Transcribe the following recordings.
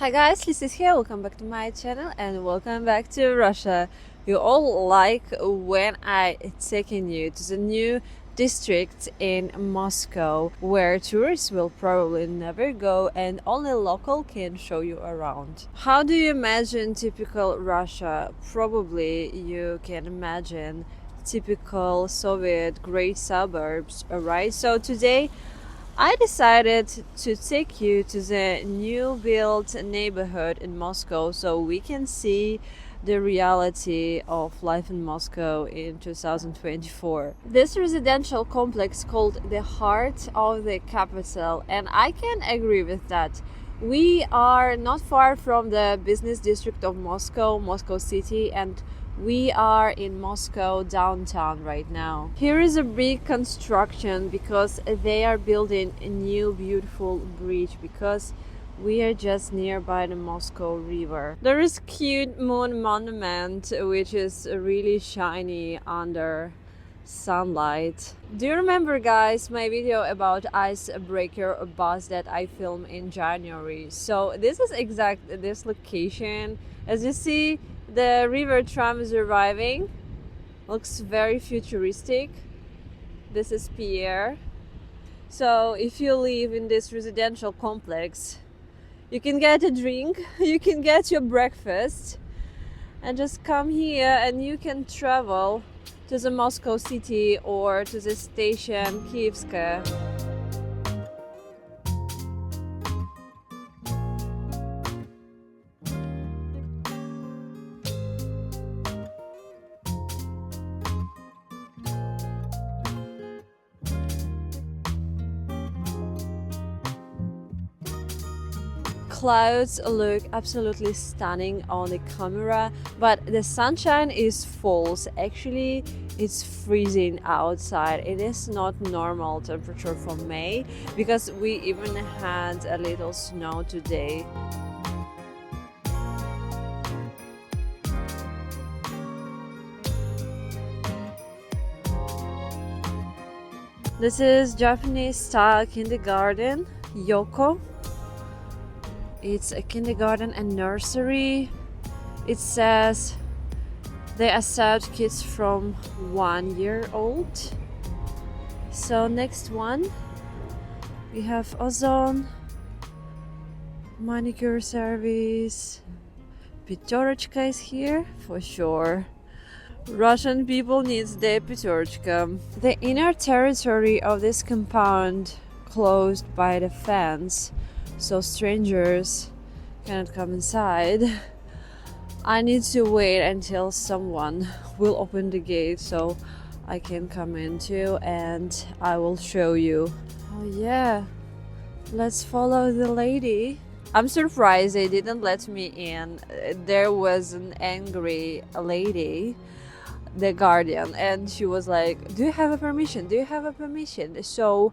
Hi guys, Liz is here. Welcome back to my channel and welcome back to Russia. You all like when I taking you to the new district in Moscow where tourists will probably never go and only local can show you around. How do you imagine typical Russia? Probably you can imagine typical Soviet great suburbs, right? So today I decided to take you to the new built neighborhood in Moscow so we can see the reality of life in Moscow in 2024. This residential complex called the heart of the capital, and I can agree with that. We are not far from the business district of Moscow, Moscow city, and we are in Moscow downtown right now. Here is a big construction because they are building a new beautiful bridge because we are just nearby the Moscow River. There is cute moon monument which is really shiny under sunlight. Do you remember guys my video about icebreaker bus that I filmed in January? So this is exact this location. As you see, the river tram is arriving. Looks very futuristic. This is Pierre. So if you live in this residential complex, you can get a drink, you can get your breakfast, and just come here and you can travel to the Moscow city or to the station Kievska. Clouds look absolutely stunning on the camera, but the sunshine is false. Actually, it's freezing outside. It is not normal temperature for May because we even had a little snow today. This is Japanese style kindergarten, Yoko. It's a kindergarten and nursery. It says they accept kids from 1 year old. So next one, we have ozone, manicure service, Petorочка is here for sure. Russian people needs their Petorочка. The inner territory of this compound closed by the fence, so strangers cannot come inside. I need to wait until someone will open the gate so I can come in too, and I will show you. Oh yeah, let's follow the lady. I'm surprised they didn't let me in. There was an angry lady, the guardian, and she was like, do you have a permission, do you have a permission? So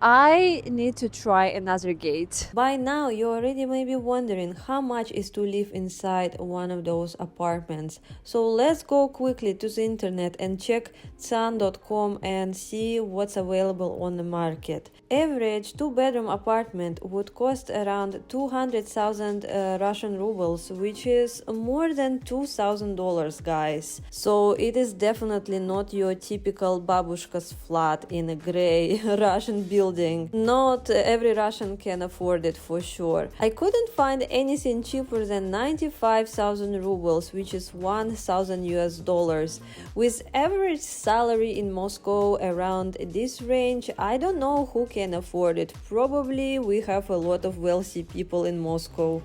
I need to try another gate. By now you already may be wondering how much is to live inside one of those apartments. So let's go quickly to the internet and check tsan.com and see what's available on the market. Average 2-bedroom apartment would cost around 200,000 Russian rubles, which is more than $2,000 guys. So it is definitely not your typical babushka's flat in a gray Russian building. Not every Russian can afford it for sure. I couldn't find anything cheaper than 95,000 rubles, which is 1,000 US dollars. With average salary in Moscow around this range, I don't know who can afford it. Probably we have a lot of wealthy people in Moscow.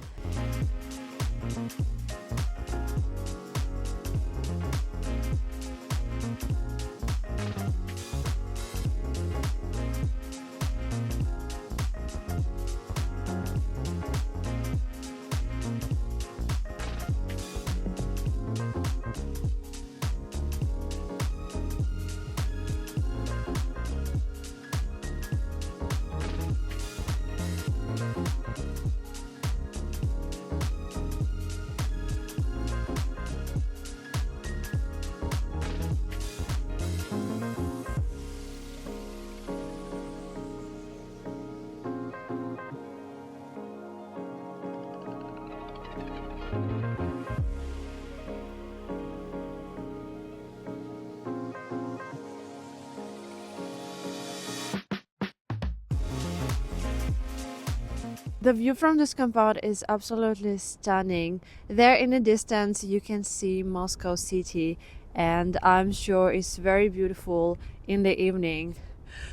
The view from this compound is absolutely stunning. There in the distance you can see Moscow city, and I'm sure it's very beautiful in the evening.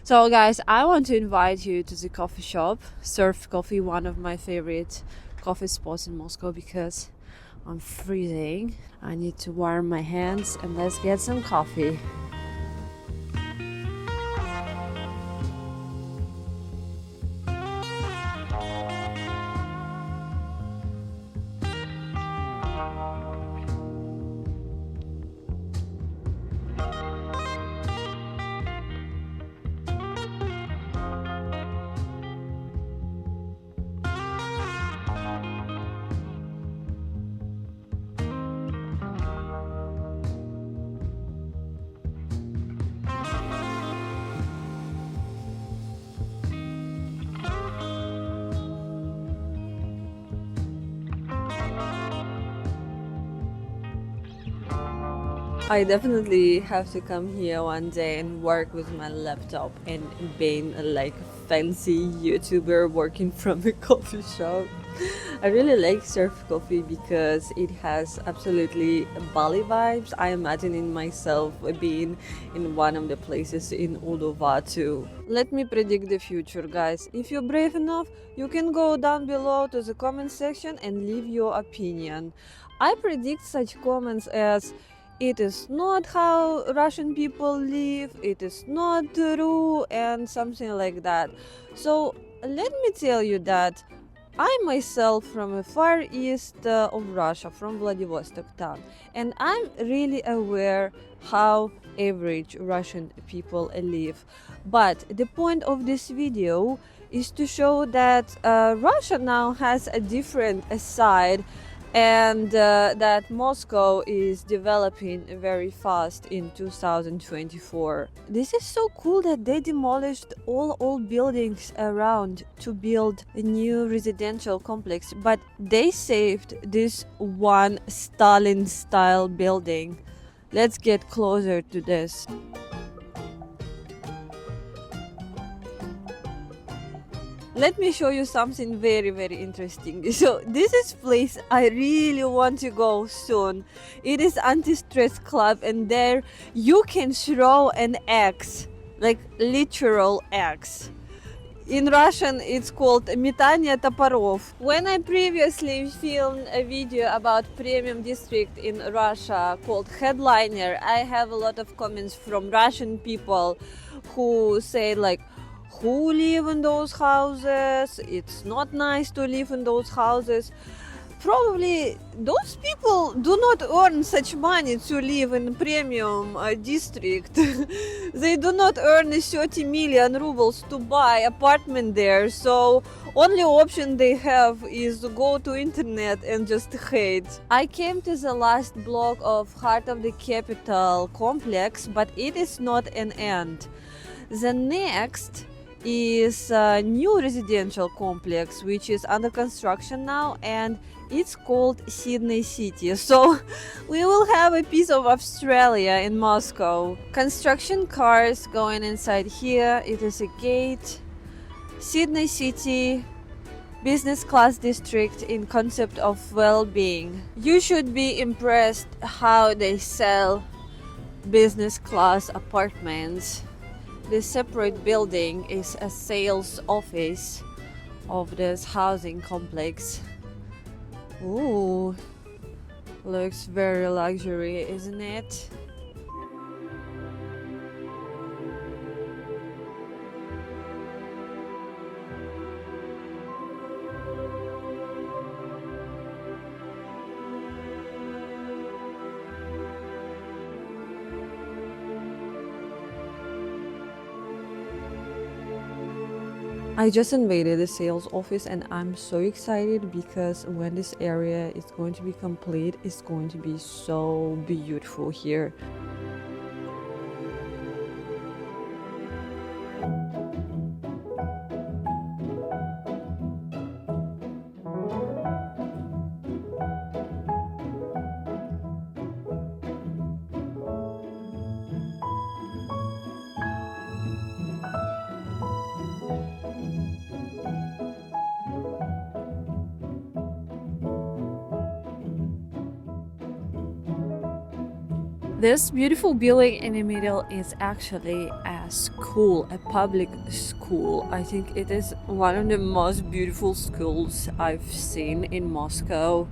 So guys, I want to invite you to the coffee shop, Surf Coffee, one of my favorite coffee spots in Moscow, because I'm freezing. I need to warm my hands, and let's get some coffee. I definitely have to come here one day and work with my laptop and being like a fancy YouTuber working from a coffee shop. I really like Surf Coffee because it has absolutely Bali vibes. I imagine in myself being in one of the places in Uluwatu. Let me predict the future, guys. If you're brave enough, you can go down below to the comment section and leave your opinion. I predict such comments as it is not how Russian people live, it is not true, and something like that. So let me tell you that I myself from a far east of Russia, from Vladivostok town, and I'm really aware how average Russian people live. But the point of this video is to show that Russia now has a different side, and that Moscow is developing very fast in 2024. This is so cool that they demolished all old buildings around to build a new residential complex, but they saved this one Stalin style building. Let's get closer to this. Let me show you something very interesting. So this is place I really want to go soon. It is anti-stress club, and there you can throw an axe, like literal axe. In Russian it's called метание топоров. When I previously filmed a video about premium district in Russia called Headliner, I have a lot of comments from Russian people who say like, who live in those houses? It's not nice to live in those houses. Probably those people do not earn such money to live in premium district. They do not earn 30 million rubles to buy apartment there. So only option they have is to go to internet and just hate. I came to the last block of Heart of the Capital complex, but it is not an end. The next is a new residential complex which is under construction now, and it's called Sydney City. So we will have a piece of Australia in Moscow. Construction cars going inside here. It is a gate. Sydney City, business class district in concept of well-being. You should be impressed how they sell business class apartments. This separate building is a sales office of this housing complex. Ooh, looks very luxury, isn't it? I just invaded the sales office and I'm so excited because when this area is going to be complete, it's going to be so beautiful here. This beautiful building in the middle is actually a school, a public school. I think it is one of the most beautiful schools I've seen in Moscow.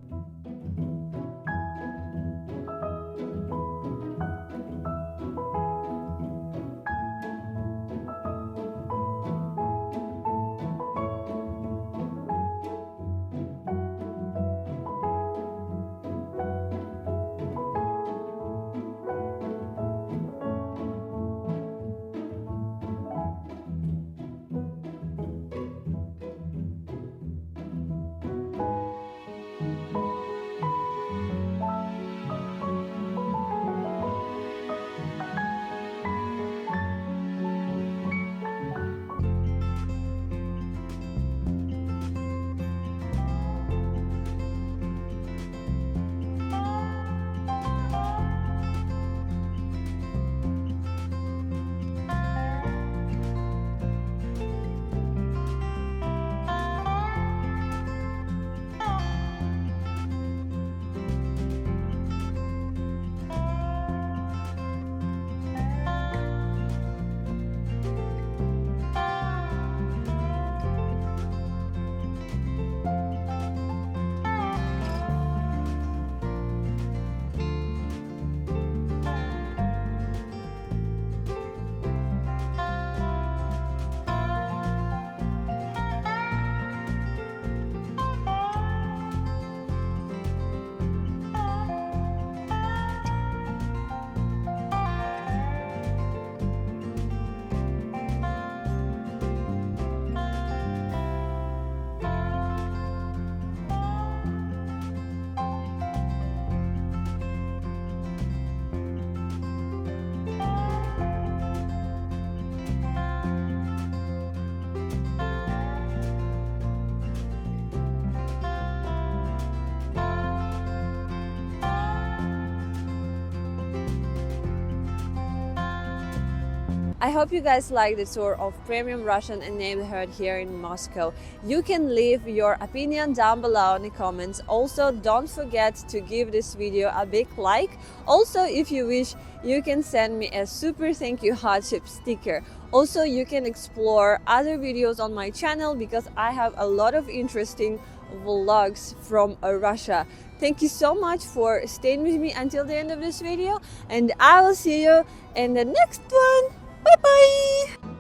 I hope you guys like the tour of premium Russian neighborhood here in Moscow. You can leave your opinion down below in the comments. Also, don't forget to give this video a big like. Also, if you wish, you can send me a super thank you hardship sticker. Also, you can explore other videos on my channel because I have a lot of interesting vlogs from Russia. Thank you so much for staying with me until the end of this video, and I will see you in the next one. Bye bye!